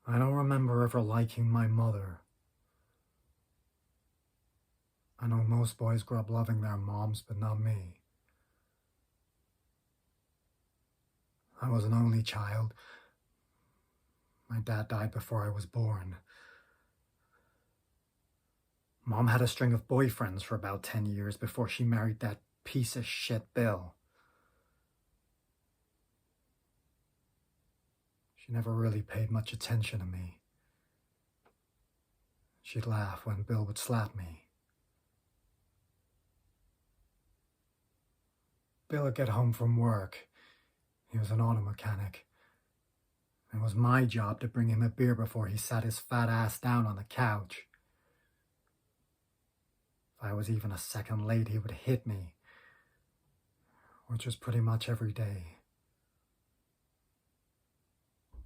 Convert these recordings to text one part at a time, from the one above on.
I don't remember ever liking my mother. I know most boys grow up loving their moms, but not me. I was an only child. My dad died before I was born. Mom had a string of boyfriends for about 10 years before she married that piece of shit Bill. She never really paid much attention to me. She'd laugh when Bill would slap me. Bill would get home from work. He was an auto mechanic. It was my job to bring him a beer before he sat his fat ass down on the couch. If I was even a second late, he would hit me, which was pretty much every day.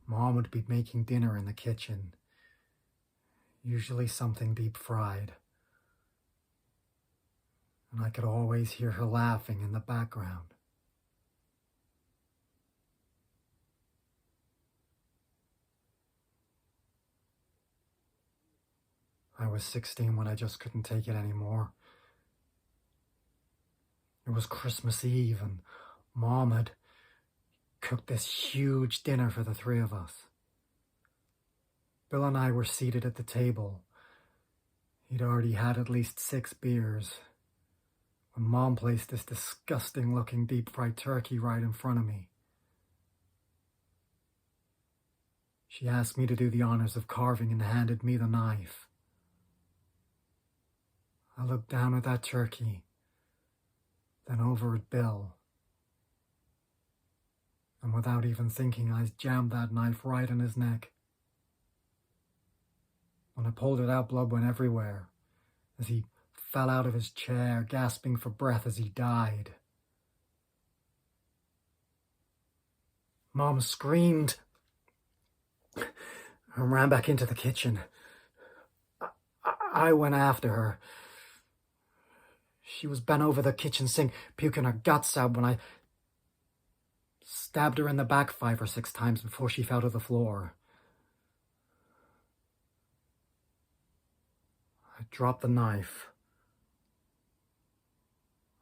Mom would be making dinner in the kitchen, usually something deep fried, and I could always hear her laughing in the background. I was 16 when I just couldn't take it anymore. It was Christmas Eve and Mom had cooked this huge dinner for the three of us. Bill and I were seated at the table. He'd already had at least 6 beers when Mom placed this disgusting-looking deep-fried turkey right in front of me. She asked me to do the honors of carving and handed me the knife. I looked down at that turkey, then over at Bill, and without even thinking, I jammed that knife right in his neck. When I pulled it out, blood went everywhere, as he fell out of his chair, gasping for breath as he died. Mom screamed and ran back into the kitchen. I went after her. She was bent over the kitchen sink, puking her guts out when I stabbed her in the back 5 or 6 times before she fell to the floor. I dropped the knife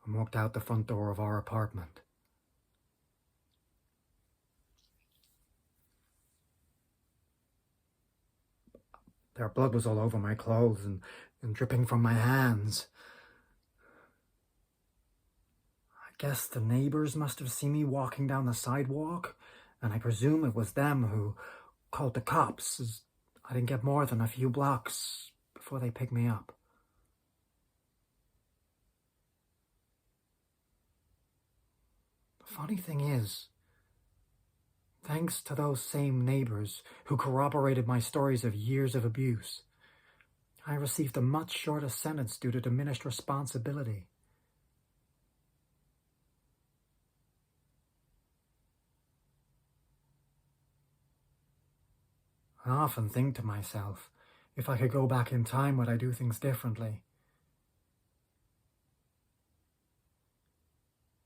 and walked out the front door of our apartment. Their blood was all over my clothes and dripping from my hands. I guess the neighbors must have seen me walking down the sidewalk, and I presume it was them who called the cops, as I didn't get more than a few blocks before they picked me up. The funny thing is, thanks to those same neighbors who corroborated my stories of years of abuse, I received a much shorter sentence due to diminished responsibility. I often think to myself, if I could go back in time, would I do things differently?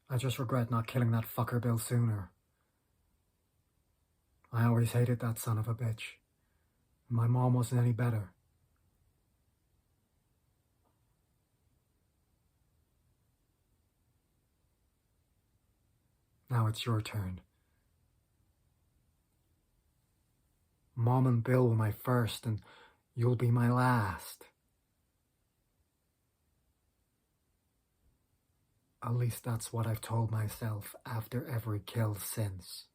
I just regret not killing that fucker Bill sooner. I always hated that son of a bitch. My mom wasn't any better. Now it's your turn. Mom and Bill were my first, and you'll be my last. At least that's what I've told myself after every kill since.